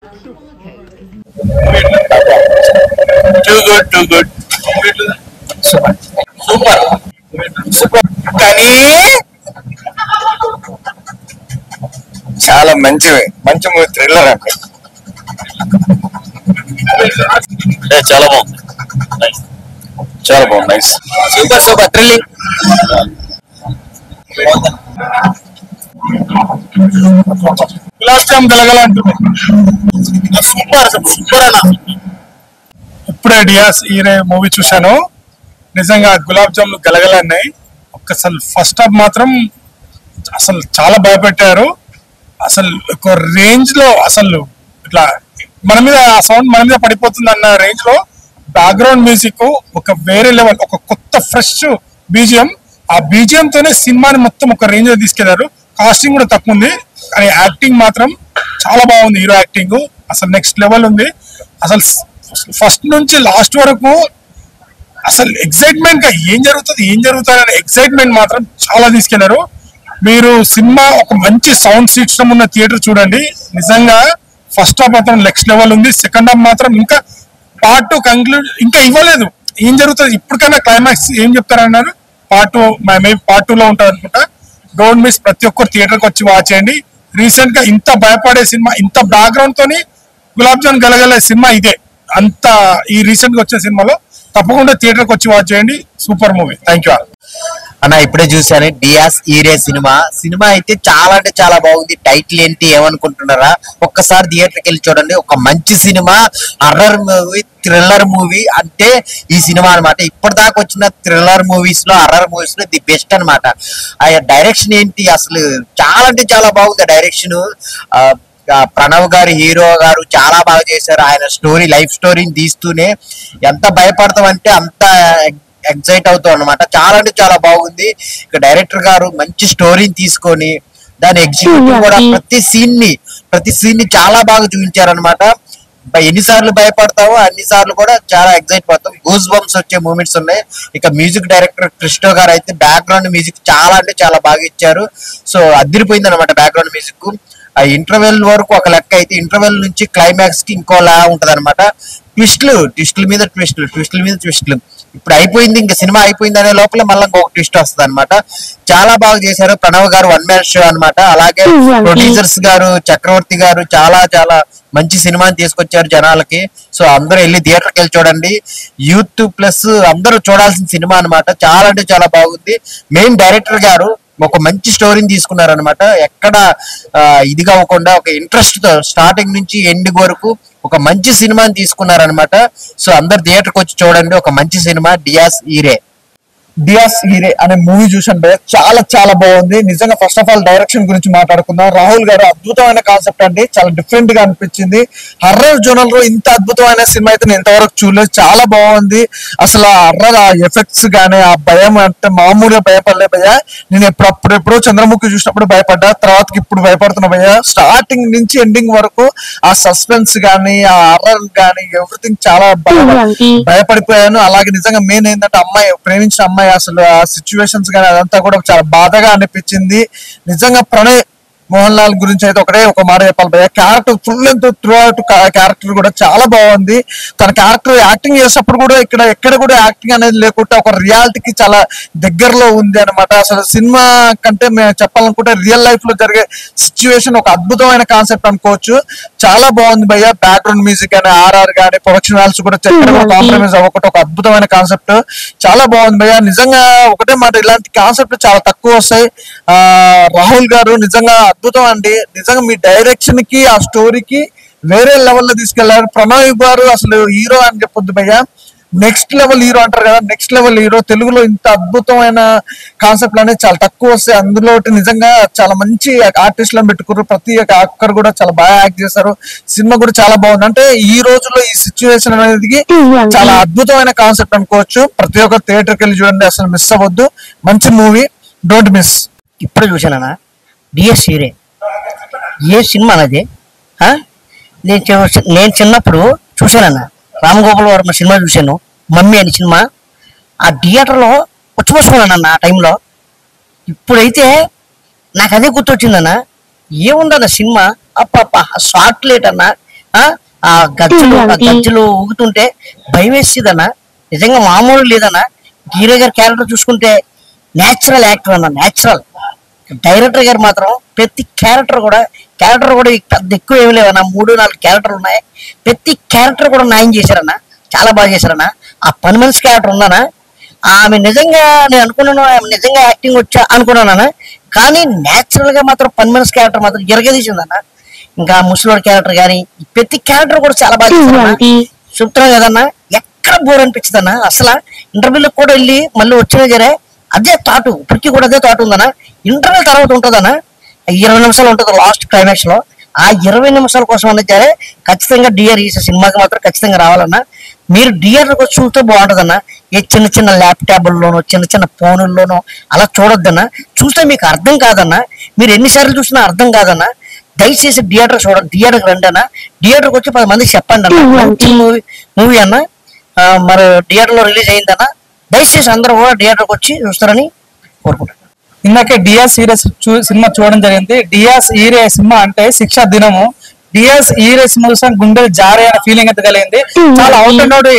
Too good, too good. Super, super, super. కానీ చాలా మంచి మూవీ, థ్రిల్లర్ అంటే చాలా బాగుంది, చాలా బాగుంది, nice, super super thrilling. Gulab jam గలగల అంటుంది, సూపర్ సూపర్ అన్న. ఇప్పుడే డియాస్ ఈరే మూవీ చూశాను, నిజంగా గులాబ్ జాములు గలగలన్నాయి. అసలు ఫస్ట్ హాఫ్ మాత్రం అసలు చాలా భయపెట్టారు. అసలు ఒక రేంజ్ లో అసలు ఇట్లా మన మీద ఆ సౌండ్ మన మీద పడిపోతుంది అన్న రేంజ్ లో బ్యాక్గ్రౌండ్ మ్యూజిక్ ఒక వేరే లెవెల్, ఒక కొత్త ఫ్రెష్ బీజిఎం. ఆ బీజిఎం తోనే సినిమాని మొత్తం ఒక రేంజ్ లో తీసుకెళ్లారు. కాస్టింగ్ కూడా తక్కువ ఉంది, కానీ యాక్టింగ్ మాత్రం చాలా బాగుంది. హీరో యాక్టింగ్ అసలు నెక్స్ట్ లెవెల్ ఉంది. అసలు ఫస్ట్ నుంచి లాస్ట్ వరకు అసలు ఎక్సైట్మెంట్ గా ఏం జరుగుతుంది అనే ఎక్సైట్మెంట్ మాత్రం చాలా తీసుకెళ్లారు. మీరు సినిమా ఒక మంచి సౌండ్ సిస్టమ్ ఉన్న థియేటర్ చూడండి. నిజంగా ఫస్ట్ హాఫ్ మాత్రం నెక్స్ట్ లెవెల్ ఉంది. సెకండ్ హాఫ్ మాత్రం ఇంకా పార్ట్ 2 కంక్లూడ్ ఇంకా ఇవ్వలేదు. ఏం జరుగుతుంది ఇప్పటికైనా క్లైమాక్స్ ఏం చెప్తారన్నారు. పార్ట్ 2 మేబీ పార్ట్ 2 లో ఉంటుంది అనుకుంటా. డోంట్ మిస్, ప్రతి ఒక్కరు థియేటర్కి వచ్చి వాచ్ చేయండి. రీసెంట్ గా ఇంత భయపడే సినిమా, ఇంత బ్యాక్గ్రౌండ్ తోని గులాబ్ జామ్ గలగలే సినిమా ఇదే. అంత ఈ రీసెంట్ గా వచ్చే సినిమాలో తప్పకుండా థియేటర్కి వచ్చి వాచ్ చేయండి. Super movie. థ్యాంక్ యూ అన్న. ఇప్పుడే చూసాను డియాస్ ఈరే సినిమా అయితే చాలా అంటే చాలా బాగుంది. టైటిల్ ఏంటి ఏమనుకుంటున్నారా? ఒక్కసారి థియేటర్కి వెళ్ళి చూడండి. ఒక మంచి cinema, horror movie, thriller movie అంటే ఈ సినిమా అనమాట. ఇప్పటిదాకా వచ్చిన థ్రిల్లర్ మూవీస్ లో, హర్రర్ మూవీస్ లో ది బెస్ట్ అనమాట. ఆ డైరెక్షన్ ఏంటి అసలు చాలా అంటే చాలా బాగుంది. డైరెక్షన్ ప్రణవ్ గారు, హీరో గారు చాలా బాగా చేశారు. ఆయన స్టోరీ, లైఫ్ స్టోరీని తీస్తూనే ఎంత భయపడతాం అంటే అంత ఎగ్జైట్ అవుతాం అనమాట. చాలా అంటే చాలా బాగుంది. ఇక డైరెక్టర్ గారు మంచి స్టోరీని తీసుకొని దాని ఎగ్జిక్యూటివ్ కూడా ప్రతి సీన్ ని చాలా బాగా చూపించారనమాట. ఎన్నిసార్లు భయపడతావో అన్నిసార్లు కూడా చాలా ఎగ్జైట్ పడతాం. గూస్ బంప్స్ వచ్చే మూమెంట్స్ ఉన్నాయి. ఇక మ్యూజిక్ డైరెక్టర్ క్రిస్టో గారు అయితే బ్యాక్గ్రౌండ్ మ్యూజిక్ చాలా అంటే చాలా బాగా ఇచ్చారు. సో అదిరిపోయింది అనమాట బ్యాక్గ్రౌండ్ మ్యూజిక్. ఆ ఇంటర్వెల్ వరకు ఒక లెక్క అయితే, ఇంటర్వెల్ నుంచి క్లైమాక్స్ కి ఇంకోలా ఉంటది అనమాట. ట్విస్టుల మీద ట్విస్టులు. ఇప్పుడు అయిపోయింది, ఇంకా సినిమా అయిపోయింది అనే లోపల మళ్ళీ ఇంకొక ట్విస్ట్ వస్తుంది అనమాట. చాలా బాగా చేశారు. ప్రణవ్ గారు 1 man షో అనమాట. అలాగే ప్రొడ్యూసర్స్ గారు, చక్రవర్తి గారు చాలా చాలా మంచి సినిమాని తీసుకొచ్చారు జనాలకి. సో అందరూ వెళ్ళి థియేటర్కి వెళ్ళి చూడండి. యూత్ ప్లస్ అందరూ చూడాల్సిన సినిమా అనమాట. చాలా అంటే చాలా బాగుంది. మెయిన్ డైరెక్టర్ గారు ఒక మంచి స్టోరీని తీసుకున్నారనమాట. ఎక్కడ ఇదిగా అవ్వకుండా ఒక ఇంట్రెస్ట్ తో స్టార్టింగ్ నుంచి ఎండింగ్ వరకు ఒక మంచి సినిమాని తీసుకున్నారనమాట. సో అందరు థియేటర్కి వచ్చి చూడండి. ఒక మంచి సినిమా డియాస్ ఈరే అనే మూవీ చూసాను భయ్య, చాలా చాలా బాగుంది. నిజంగా ఫస్ట్ ఆఫ్ ఆల్ డైరెక్షన్ గురించి మాట్లాడుకుందాం. రాహుల్ గారు అద్భుతమైన కాన్సెప్ట్ అండి, చాలా డిఫరెంట్ గా అనిపించింది. హర్రర్ జోనల్ లో ఇంత అద్భుతమైన సినిమా అయితే నేను ఇంతవరకు చూడలేదు. చాలా బాగుంది. అసలు ఆ హర్రర్, ఆ ఎఫెక్ట్స్ గానీ, ఆ భయం అంటే మామూలుగా భయపడలే భయ్య. నేను ఎప్పుడో చంద్రముఖి చూసినప్పుడు భయపడ్డా, తర్వాతకి ఇప్పుడు భయపడుతున్నా భయ్య. స్టార్టింగ్ నుంచి ఎండింగ్ వరకు ఆ సస్పెన్స్ గానీ, ఆ హర్రర్ గానీ, ఎవ్రీథింగ్ చాలా భయపడిపోయాను. అలాగే నిజంగా మెయిన్ ఏంటంటే ప్రేమించిన అమ్మాయి అసలు ఆ సిచ్యువేషన్స్ కానీ అదంతా కూడా చాలా బాధగా అనిపించింది. నిజంగా ప్రణయ్ మోహన్ లాల్ గురించి అయితే ఒక మాట చెప్పాలి భయ్య. Character full and through out character కూడా చాలా బాగుంది. తన క్యారెక్టర్ యాక్టింగ్ చేసేటప్పుడు కూడా ఎక్కడ కూడా యాక్టింగ్ అనేది లేకుండా ఒక రియాలిటీకి చాలా దగ్గరలో ఉంది అనమాట. అసలు సినిమా కంటే మేము చెప్పాలనుకుంటే రియల్ లైఫ్ లో జరిగే సిచ్యువేషన్ ఒక అద్భుతమైన కాన్సెప్ట్ అనుకోవచ్చు. చాలా బాగుంది భయ్య. బ్యాక్గ్రౌండ్ మ్యూజిక్ కానీ, ఆర్ఆర్ కానీ, ప్రొడక్షన్ వాల్స్ కూడా కాంప్రమైజ్ అవ్వకుండా ఒక అద్భుతమైన కాన్సెప్ట్. చాలా బాగుంది భయ్య. నిజంగా ఒకటే మాట, ఇలాంటి కాన్సెప్ట్ చాలా తక్కువ వస్తాయి. రాహుల్ గారు నిజంగా అద్భుతం అండి. నిజంగా మీ డైరెక్షన్ కి, ఆ స్టోరీకి వేరే లెవెల్లో తీసుకెళ్లారు. ప్రణవ్ గారు అసలు హీరో అని చెప్పొద్దు భయ్య, నెక్స్ట్ లెవెల్ హీరో అంటారు కదా, నెక్స్ట్ లెవెల్ హీరో. తెలుగులో ఇంత అద్భుతమైన కాన్సెప్ట్లు అనేది చాలా తక్కువ వస్తాయి. అందులో నిజంగా చాలా మంచి ఆర్టిస్టులను పెట్టుకున్నారు. ప్రతి ఒక్క యాక్టర్ కూడా చాలా బాగా యాక్ట్ చేశారు. సినిమా కూడా చాలా బాగుంది. అంటే ఈ రోజుల్లో ఈ సిచ్యువేషన్ అనేది చాలా అద్భుతమైన కాన్సెప్ట్ అనుకోవచ్చు. ప్రతి ఒక్క థియేటర్కి వెళ్ళి చూడండి, అసలు మిస్ అవ్వద్దు. మంచి మూవీ, డోంట్ మిస్. ఇప్పుడు చూసానా డిఎస్ ఈరే ఏ సినిమా అన్నది? నేను చిన్నప్పుడు చూశానన్న రామ్ గోపాల్ వర్మ సినిమా చూశాను, మమ్మీ అనే సినిమా. ఆ థియేటర్లో వచ్చిపోసుకున్నానన్న ఆ టైంలో. ఇప్పుడైతే నాకు అదే గుర్తొచ్చిందన్న. ఏముందన్న సినిమా, అప్ప షార్ట్ లేట్ అన్న, ఆ గజ్జలు ఊగుతుంటే భయం వేసేదన్న. నిజంగా మామూలు లేదన్న. హీరో గారి క్యారెక్టర్ చూసుకుంటే నేచురల్ యాక్టర్ అన్న, నేచురల్. డైరెక్టర్ గారు మాత్రం ప్రతి క్యారెక్టర్ కూడా పెద్ద ఎక్కువ ఏమి లేవన్న, 3-4 క్యారెక్టర్లు ఉన్నాయి. ప్రతి క్యారెక్టర్ కూడా న్యాయం చేశారన్న, చాలా బాగా చేశారన్న. ఆ పని మనిషి క్యారెక్టర్ ఉందన్న, ఆమె నిజంగా నేను అనుకున్నాను ఆమె నిజంగా యాక్టింగ్ వచ్చా అనుకున్నాను. కానీ నేచురల్ గా మాత్రం పని మనిషి క్యారెక్టర్ మాత్రం ఎరగదీసిందన్న. ఇంకా ముసలోడి క్యారెక్టర్ కానీ ప్రతి క్యారెక్టర్ కూడా చాలా బాగా చేశారన్న. చెప్తున్నాను కదన్నా, ఎక్కడ బోర్ అనిపించదన్న. అసలు ఇంటర్వ్యూలకు కూడా వెళ్ళి మళ్ళీ వచ్చిన జరే అదే థాటు, ఇప్పటికీ కూడా అదే థాట్ ఉందన్న. ఇంటర్వ్యూ తర్వాత ఉంటుందన్న, 20 నిమిషాలు ఉంటుంది లాస్ట్ క్లైమాక్స్ లో. ఆ 20 నిమిషాల కోసం అన్నది ఖచ్చితంగా డిఆర్ ఈ సినిమాకి మాత్రం ఖచ్చితంగా రావాలన్నా. మీరు థియేటర్ వచ్చి చూస్తే బాగుంటుందన్న. ఏ చిన్న ల్యాప్టాప్ల్లోనో చిన్న ఫోనుల్లోనో అలా చూడొద్దన్న. చూస్తే మీకు అర్థం కాదన్న, మీరు ఎన్నిసార్లు చూసినా అర్థం కాదన్న. దయచేసి థియేటర్ చూడండి, థియేటర్కి రండి అన్న. థియేటర్కి వచ్చి 10 మందికి చెప్పండి అన్న, మంచి మూవీ అన్న. మరి థియేటర్ లో రిలీజ్ అయిందన్న. దయచేసి అందరూ కూడా థియేటర్కి వచ్చి చూస్తారని కోరుకుంటున్నాను. ఇందాకే డియాస్ ఈరే సినిమా చూడడం జరిగింది. డియాస్ ఈరే సినిమా అంటే శిక్షా దినము. డియాస్ ఈరే సినిమా చూసాం, గుండెలు జారే అనే ఫీలింగ్ అయితే కలిగింది. చాలా అవుట్ అండ్ అవుట్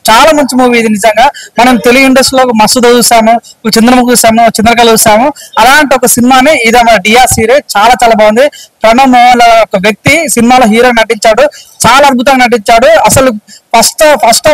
చాలా మంచి మూవీ ఇది. నిజంగా మనం తెలుగు ఇండస్ట్రీలో మసూద చూసాము, చంద్రముఖి చూసాము, చంద్రకళ చూసాము. అలాంటి ఒక సినిమాని ఇది మన డియాస్ ఈరే చాలా బాగుంది. ప్రణవ్ మోహన్ ఒక వ్యక్తి సినిమాలో హీరో నటించాడు, చాలా అద్భుతంగా నటించాడు. అసలు ఫస్ట్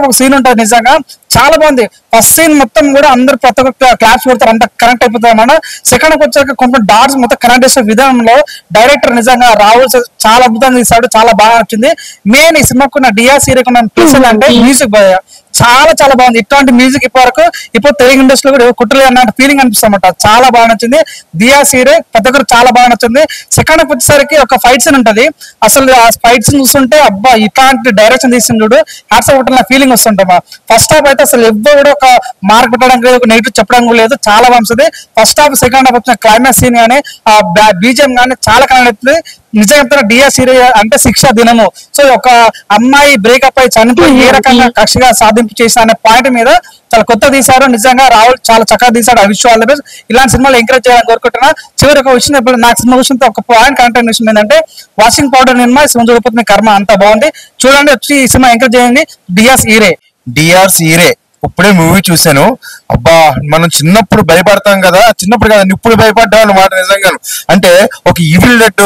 ఒక సీన్ ఉంటుంది, నిజంగా చాలా బాగుంది. ఫస్ట్ సీన్ మొత్తం కూడా అందరు ప్రతి ఒక్క క్లాప్స్ కొడతారు, అంత కనెక్ట్ అయిపోతారు అన్నమాట. సెకండ్ వచ్చాక కొంచెం డాట్స్ మొత్తం కనెక్ట్ చేసే విధానంలో డైరెక్టర్ నిజంగా రాహుల్ చాలా అద్భుతంగా తీశాడు, చాలా బాగా నచ్చింది. మెయిన్ ఈ సినిమాకు నా డిఆర్ సీరియల్ ప్లస్ అంటే మ్యూజిక్ చాలా బాగుంది. ఇట్లాంటి మ్యూజిక్ ఇప్పుడు తెలుగు ఇండస్ట్రీలో కూడా కుట్రలే అన్న ఫీలింగ్ అనిపిస్తామట. చాలా బాగా నచ్చింది. దియా సీరే ప్రతి ఒక్కరు చాలా బాగా నచ్చింది. సెకండ్ హాఫ్ వచ్చేసరికి ఒక ఫైట్ సీన్ ఉంటది. అసలు ఆ ఫైట్ సీన్ చూస్తుంటే అబ్బా ఇట్లాంటి డైరెక్షన్ తీసిండు హ్యాట్స్ ఆఫ్ నా ఫీలింగ్ వస్తుంటామా. ఫస్ట్ హాఫ్ అయితే అసలు ఎవ్వరు కూడా ఒక మార్క్ పెట్టడానికి లేదు, ఒక నెగిటివ్ చెప్పడం కూడా లేదు, చాలా బాగుంది. ఫస్ట్ హాఫ్ సెకండ్ హాఫ్ వచ్చిన క్లైమాక్స్ సీన్ కానీ ఆ బీజిఎం కానీ చాలా కనెక్ట్ అవుతుంది. నిజంగా చెప్తున్నా డిఆర్ సీరియల్ అంటే శిక్ష దినము. సో ఒక అమ్మాయి బ్రేకప్ అయి చనిపోయి ఏ రకంగా కక్షగా సాధింపు చేసిన అనే పాయింట్ మీద చాలా కొత్త తీశారు. నిజంగా రాహుల్ చాలా చక్కగా తీశాడు. ఆ విషయాలు ఇలాంటి సినిమాలు ఎంకరేజ్ చేయాలని కోరుకుంటున్నా. చివరి ఒక విషయం నాకు సినిమా విషయంతో ఒక పాయింట్ కనెక్ట్ విషయం ఏంటంటే వాషింగ్ పౌడర్ నిర్మా సినిమా చూడకపోతే కర్మ అంతా బాగుంది. చూడండి, వచ్చి ఈ సినిమా ఎంకరేజ్ చేయండి. డిఆర్ ఈరే ఇప్పుడే మూవీ చూశాను. అబ్బా మనం చిన్నప్పుడు భయపడతాం కదా, చిన్నప్పుడు కదా ఇప్పుడు భయపడ్డాం అన్నమాట. నిజంగా అంటే ఒక ఈవిల్ డెడ్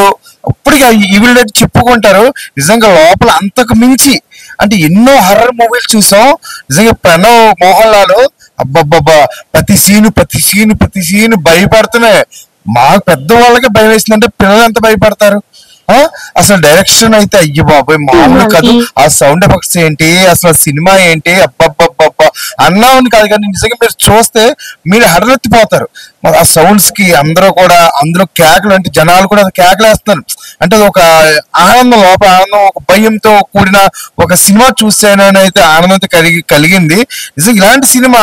ఇప్పటికీ ఈవిల్ డెడ్ చెప్పుకుంటారు. నిజంగా లోపల అంతకు మించి అంటే ఎన్నో హర్రర్ మూవీలు చూసాం. నిజంగా ప్రణవ్ మోహన్ లాల్ అబ్బబ్బబ్బా ప్రతి సీను భయపడుతున్నాయి. మా పెద్దవాళ్ళకే భయం వేసిందంటే పిల్లలు ఎంత భయపడతారు. అసలు డైరెక్షన్ అయితే అయ్యి బాబాయ్ మామూలు కాదు. ఆ సౌండ్ ఎఫెక్ట్స్ ఏంటి, అసలు సినిమా ఏంటి, అబ్బబ్బబ్బబ్బా అన్నామని కాదు కానీ నిజంగా మీరు చూస్తే మీరు హడలెత్తిపోతారు. ఆ సౌండ్స్ కి అందరూ కేకలు, అంటే జనాలు కూడా కేకలు వేస్తున్నారు. అంటే అది ఒక ఆనందం, లోపల ఆనందం, ఒక భయంతో కూడిన ఒక సినిమా చూసానని అయితే ఆనందం అయితే కలిగింది. నిజంగా ఇలాంటి సినిమా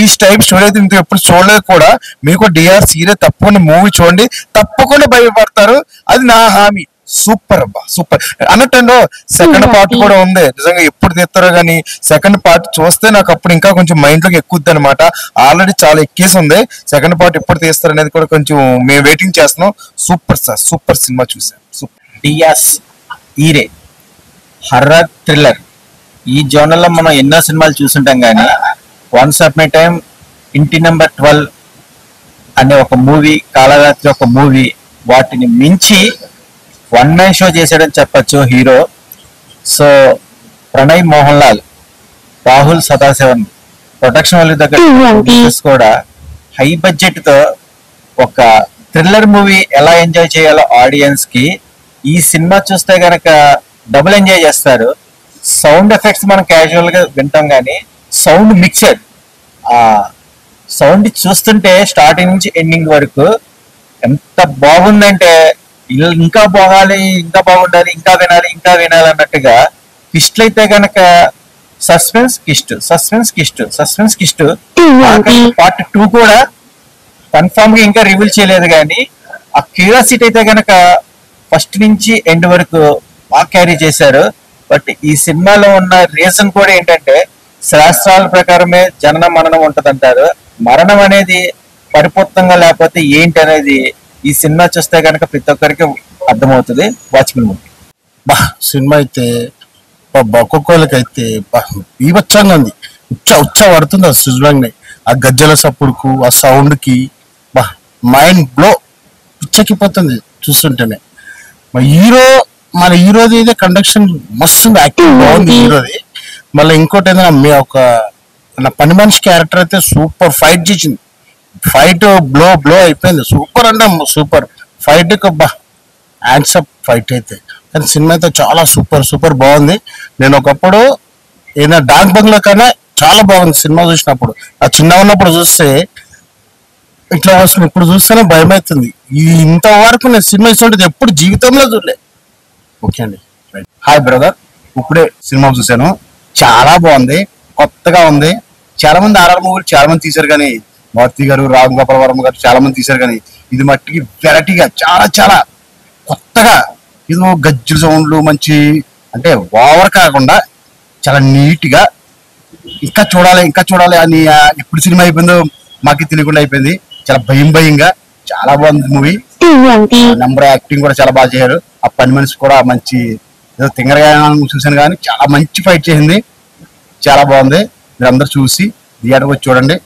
ఈ టైప్ స్టోరీ అయితే ఇంత ఎప్పుడు చూడలేదు కూడా. మీకు డిఆర్ సీరియల్ తప్పకుండా మూవీ చూడండి, తప్పకుండా భయపడతారు, అది నా హామీ. సూపర్ అబ్బా సూపర్ అన్నట్టు సెకండ్ పార్ట్ కూడా ఉంది. నిజంగా ఎప్పుడు తీస్తారో కానీ సెకండ్ పార్ట్ చూస్తే నాకు అప్పుడు ఇంకా కొంచెం మైండ్ లోకి ఎక్కుద్ది అనమాట. ఆల్రెడీ చాలా ఎక్కేసి ఉంది. సెకండ్ పార్ట్ ఎప్పుడు తీస్తారు అనేది కూడా కొంచెం మేము వెయిటింగ్ చేస్తున్నాం. సూపర్ సార్, సూపర్ సినిమా చూసాం. సూపర్. డియాస్ ఈరే హర్రర్ థ్రిల్లర్ ఈ జోనర్ లో మనం ఎన్నో సినిమాలు చూసుంటాం కానీ వన్స్ అప్ మై టైం ఇంటి నెంబర్ 12 అనే ఒక మూవీ, కాళరాత్రి ఒక మూవీ, వాటిని మించి వన్ మ్యాన్ షో చేశాడని చెప్పచ్చు hero. So Pranay Mohan Lal, Rahul Sadasivan production వాళ్ళ దగ్గర కూడా హై బడ్జెట్ తో ఒక థ్రిల్లర్ మూవీ ఎలా ఎంజాయ్ చేయాలో ఆడియన్స్ కి ఈ సినిమా చూస్తే గనక డబుల్ ఎంజాయ్ చేస్తారు. సౌండ్ ఎఫెక్ట్స్ మనం క్యాజువల్ గా వింటాం కానీ సౌండ్ మిక్సర్, ఆ సౌండ్ చూస్తుంటే స్టార్టింగ్ నుంచి ఎండింగ్ వరకు ఎంత బాగుందంటే ఇంకా బాగాలి, ఇంకా బాగుండాలి, ఇంకా వినాలి అన్నట్టుగా. ట్విస్ట్లు అయితే గనక సస్పెన్స్ కిస్ట్ పార్ట్ 2 కూడా కన్ఫర్మ్ గా ఇంకా రివీల్ చేయలేదు కానీ ఆ క్యూరియాసిటీ అయితే గనక ఫస్ట్ నుంచి ఎండ్ వరకు బాగా క్యారీ చేశారు. బట్ ఈ సినిమాలో ఉన్న రీజన్ కూడా ఏంటంటే శాస్త్రాల ప్రకారమే జనన మరణం ఉంటదంటారు. మరణం అనేది పరిపూర్ణంగా లేకపోతే ఏంటి అనేది ఈ సినిమా చూస్తే కనుక ప్రతి ఒక్కరికి అర్థమవుతుంది. Watchman movie. బా సినిమా అయితే ఒక్కొక్కళ్ళకైతే బీభత్సంగా ఉంది. ఉచ్చ పడుతుంది ఆ సిజ్వాంగ్ ఆ గజ్జల సప్పుడుకు ఆ సౌండ్ కి బా మైండ్ బ్లో పిచ్చెక్కిపోతుంది చూస్తుంటేనే. మన హీరోది అయితే కండక్షన్ మస్తు యాక్టింగ్ బాగుంది హీరోది. మళ్ళీ ఇంకోటి ఏంటంటే మీ నా పని మనిషి క్యారెక్టర్ అయితే సూపర్ ఫైట్ చేసింది. ఫైట్ బ్లో అయిపోయింది. సూపర్ అంటే సూపర్ ఫైట్ బా యాన్సప్ ఫైట్ అయితే. కానీ సినిమా అయితే చాలా సూపర్ బాగుంది. నేను ఒకప్పుడు ఏదైనా డాక్ బంగ్లా కన్నా చాలా బాగుంది సినిమా చూసినప్పుడు. ఆ చిన్న ఉన్నప్పుడు చూస్తే ఇట్లా వస్తుంది, ఇప్పుడు చూస్తేనే భయం అవుతుంది. ఇంతవరకు నేను సినిమా ఇస్తుంటే ఎప్పుడు జీవితంలో చూడలే. ఓకే అండి, హాయ్ బ్రదర్. ఇప్పుడే సినిమా చూశాను, చాలా బాగుంది, కొత్తగా ఉంది. చాలా మంది ఆర్ఆర్ మూవీలు చాలా మంది తీశారు కానీ, మారుతి గారు, రామ్ గోపాల్ వర్మ గారు చాలా మంది తీశారు కానీ, ఇది మట్టికి వెరైటీగా చాలా కొత్తగా ఏదో గజ్జల సౌండ్లు మంచి అంటే ఓవర్ కాకుండా చాలా నీట్ గా ఇంకా చూడాలి అని ఎప్పుడు సినిమా అయిపోయిందో మాకు తెలియకుండా అయిపోయింది. చాలా భయంగా చాలా బాగుంది మూవీ. నంబర్ యాక్టింగ్ కూడా చాలా బాగా చేశారు. ఆ పని మనిషి కూడా మంచి ఏదో తింగరగా చూశాను కానీ చాలా మంచి ఫైట్ చేసింది, చాలా బాగుంది. మీరు అందరు చూసి థియేటర్కి వచ్చి చూడండి.